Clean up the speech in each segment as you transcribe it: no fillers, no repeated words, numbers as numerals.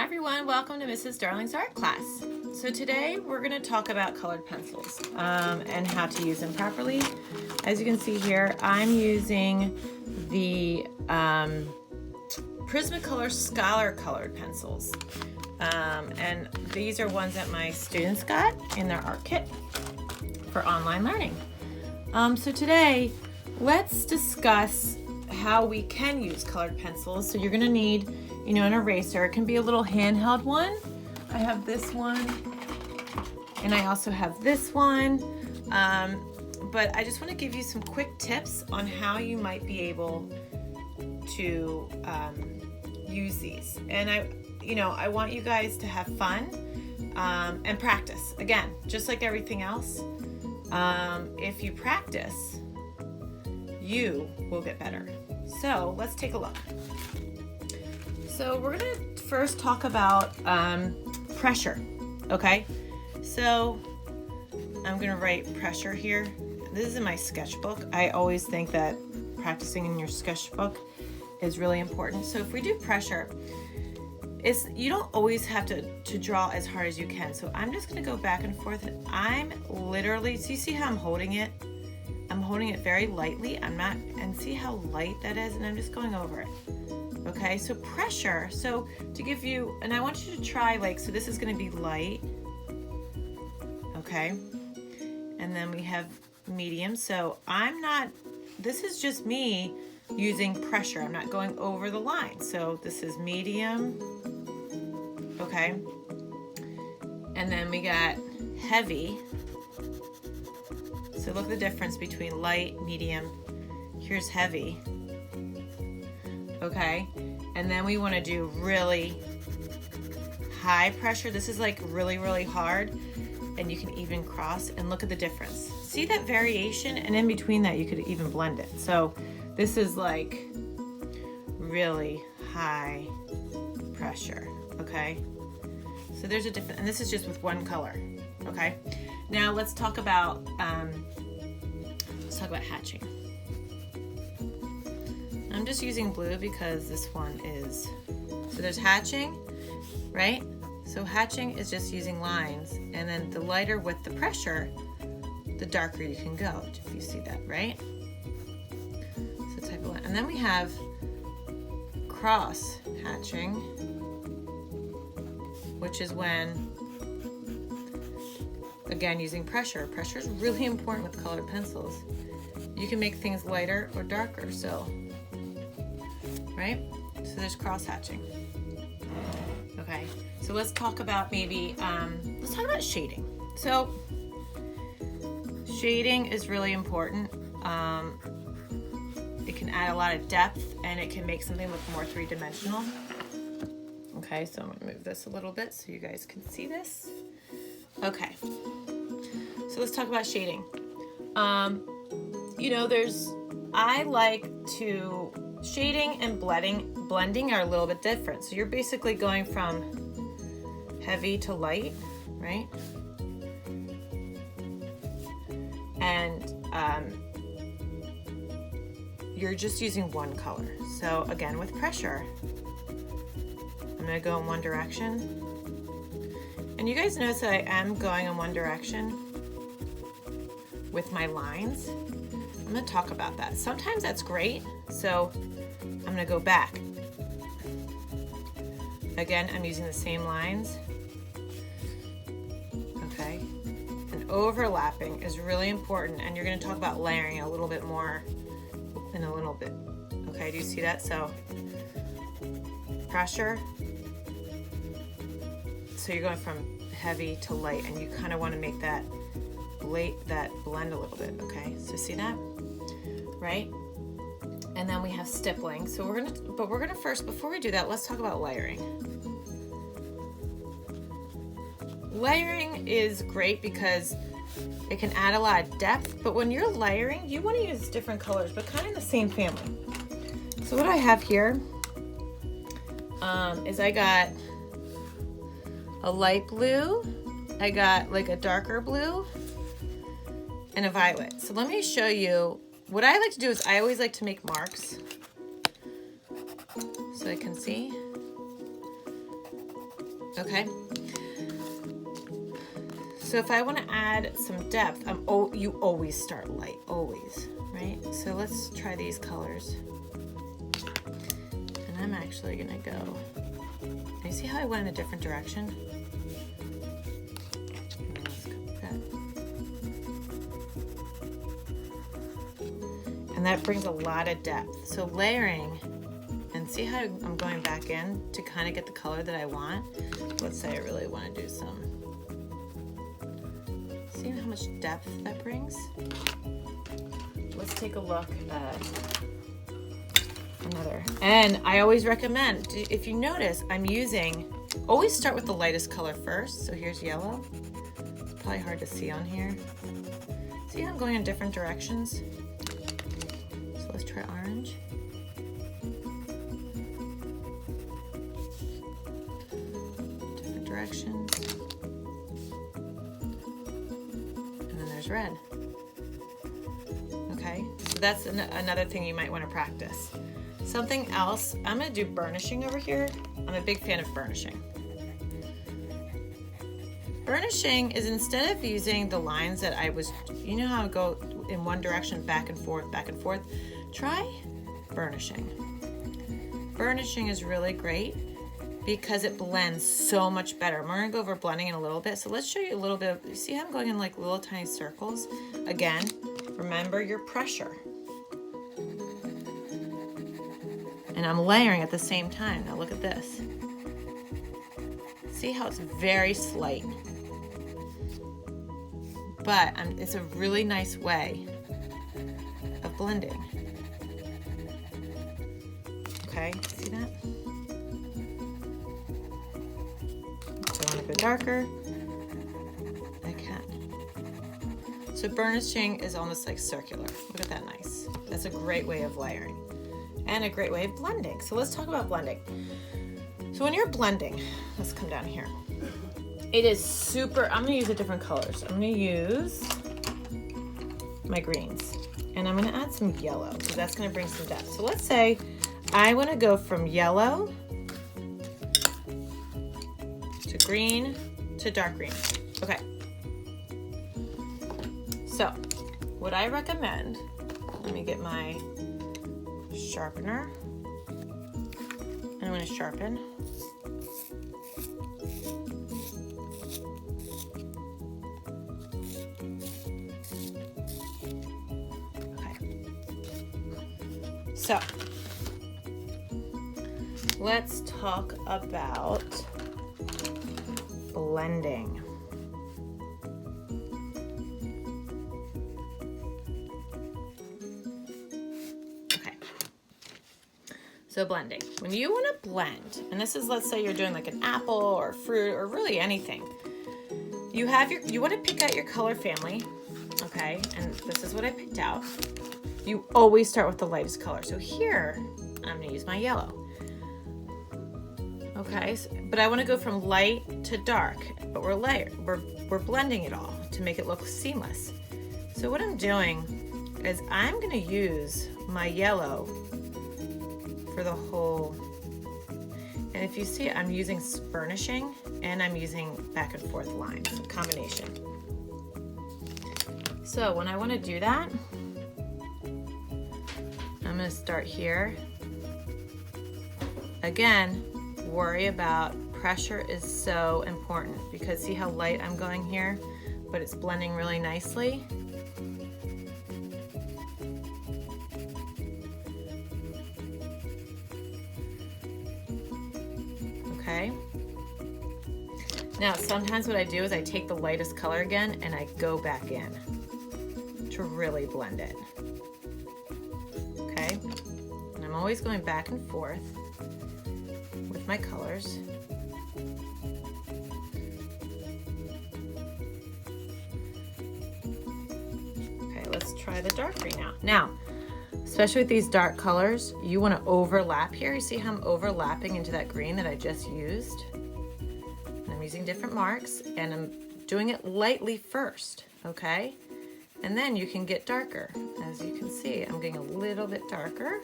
everyone, welcome to Mrs. Darling's art class. So today we're going to talk about colored pencils and how to use them properly. As you can see here, I'm using the Prismacolor Scholar colored pencils. And these are ones that my students got in their art kit for online learning. So today, let's discuss how we can use colored pencils. So you're going to need, an eraser. It can be a little handheld one. I have this one, and I also have this one. But I just want to give you some quick tips on how you might be able to use these. And I want you guys to have fun and practice. Again, just like everything else, if you practice, you will get better. So let's take a look. So we're going to first talk about pressure, okay? So I'm going to write pressure here. This is in my sketchbook. I always think that practicing in your sketchbook is really important. So if we do pressure, you don't always have to draw as hard as you can. So I'm just going to go back and forth, and I'm literally, so you see how I'm holding it? I'm holding it very lightly. And see how light that is? And I'm just going over it. Okay, so pressure, so to give you, and I want you to try so this is going to be light, okay, and then we have medium. So this is just me using pressure. I'm not going over the line. So this is medium, okay, and then we got heavy. So look at the difference between light, medium. Here's heavy. Okay, and then we want to do really high pressure. This is really, really hard, and you can even cross and look at the difference. See that variation? And in between that, you could even blend it. So this is really high pressure, okay? So there's a different, and this is just with one color, okay? Now let's talk about hatching. I'm just using blue because this one is, so there's hatching, right? So hatching is just using lines, and then the lighter with the pressure, the darker you can go, if you see that, right? So type of line. And then we have cross hatching, which is when, again, using pressure. Pressure is really important with colored pencils. You can make things lighter or darker, right? So there's cross hatching. Okay, so let's talk about let's talk about shading. So shading is really important. It can add a lot of depth, and it can make something look more three-dimensional. Okay, so I'm gonna move this a little bit so you guys can see this. Okay, so let's talk about shading. I like to, shading and blending are a little bit different. So you're basically going from heavy to light, right? And you're just using one color. So again, with pressure, I'm gonna go in one direction. And you guys notice that I am going in one direction with my lines. I'm gonna talk about that. Sometimes that's great. So I'm gonna go back. Again, I'm using the same lines. Okay. And overlapping is really important, and you're gonna talk about layering a little bit more in a little bit. Okay, do you see that? So pressure. So you're going from heavy to light, and you kind of want to make that blend a little bit. Okay, so see that, right? And then we have stippling. So we're gonna first, before we do that, let's talk about layering. Layering is great because it can add a lot of depth, but when you're layering, you want to use different colors, but kind of in the same family. So what I have here is I got a light blue, I got a darker blue, and a violet. So let me show you. What I like to do is I always like to make marks so I can see. Okay. So if I want to add some depth, you always start light, always, right? So let's try these colors. And I'm actually gonna go, you see how I went in a different direction? And that brings a lot of depth. So layering, and see how I'm going back in to kind of get the color that I want? Let's say I really want to do some. See how much depth that brings? Let's take a look at another. And I always recommend, if you notice, I'm using, always start with the lightest color first. So here's yellow. It's probably hard to see on here. See how I'm going in different directions? So let's try orange. Different directions. And then there's red. Okay, so that's another thing you might want to practice. Something else, I'm going to do burnishing over here. I'm a big fan of burnishing. Burnishing is, instead of using the lines that I was, you know how I go in one direction, back and forth, try burnishing. Burnishing is really great because it blends so much better. We're gonna go over blending in a little bit. So let's show you a little bit of, you see how I'm going in like little tiny circles? Again, remember your pressure. And I'm layering at the same time. Now look at this. See how it's very slight. But it's a really nice way of blending. Okay, see that? So I want to go darker. I can. So burnishing is almost like circular. Look at that, nice. That's a great way of layering and a great way of blending. So let's talk about blending. So when you're blending, let's come down here. It is super, I'm gonna use the different colors. I'm gonna use my greens and I'm gonna add some yellow because that's gonna bring some depth. So let's say I wanna go from yellow to green to dark green. Okay. So what I recommend, let me get my sharpener. I'm going to sharpen. Okay. So let's talk about blending. So blending, when you want to blend, and this is, let's say you're doing like an apple or fruit or really anything, you want to pick out your color family, okay? And this is what I picked out. You always start with the lightest color. So here, I'm gonna use my yellow. Okay, but I want to go from light to dark, but we're blending it all to make it look seamless. So what I'm doing is I'm gonna use my yellow for the whole, and if you see, I'm using burnishing and I'm using back and forth lines, combination. So when I want to do that, I'm going to start here. Again, worry about pressure is so important because see how light I'm going here, but it's blending really nicely. Okay. Now, sometimes what I do is I take the lightest color again and I go back in to really blend it. Okay. And I'm always going back and forth with my colors. Okay, let's try the dark green now. Now, especially with these dark colors, you want to overlap here. You see how I'm overlapping into that green that I just used? And I'm using different marks and I'm doing it lightly first, okay? And then you can get darker. As you can see, I'm getting a little bit darker.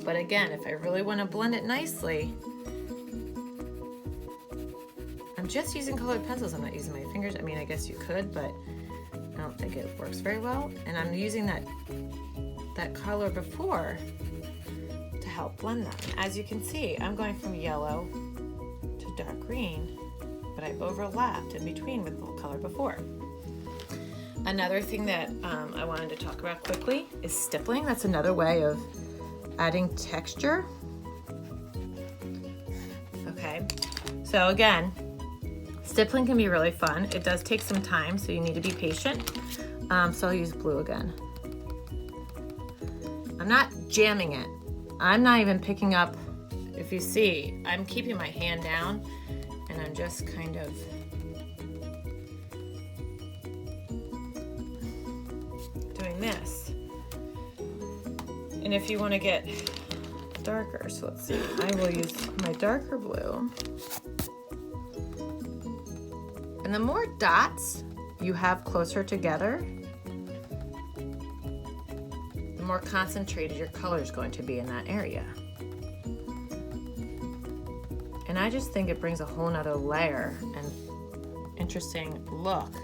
But again, if I really want to blend it nicely, I'm just using colored pencils. I'm not using my fingers. I mean, I guess you could, but I don't think it works very well. And I'm using that color before to help blend them. As you can see, I'm going from yellow to dark green, but I overlapped in between with the color before. Another thing that I wanted to talk about quickly is stippling. That's another way of adding texture. Okay, so again, stippling can be really fun. It does take some time, so you need to be patient. So I'll use blue again. I'm not jamming it. I'm not even picking up, if you see, I'm keeping my hand down and I'm just kind of doing this. And if you want to get darker, so let's see, I will use my darker blue. And the more dots you have closer together, the more concentrated your color is going to be in that area. And I just think it brings a whole nother layer and interesting look.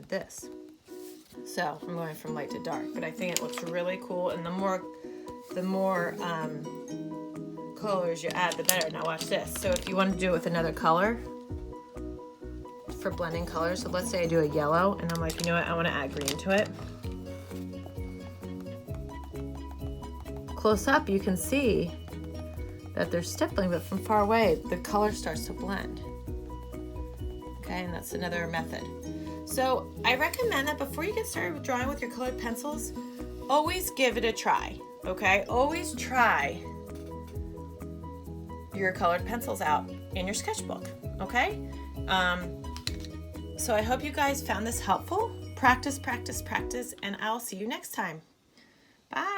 This. So I'm going from light to dark, but I think it looks really cool, and the more colors you add, the better. Now watch this. So if you want to do it with another color for blending colors, so let's say I do a yellow and I'm like, you know what, I want to add green to it. Close up you can see that they're stippling, but from far away the color starts to blend. Okay, and that's another method. So I recommend that before you get started drawing with your colored pencils, always give it a try, okay? Always try your colored pencils out in your sketchbook, okay? So I hope you guys found this helpful. Practice, practice, practice, and I'll see you next time. Bye.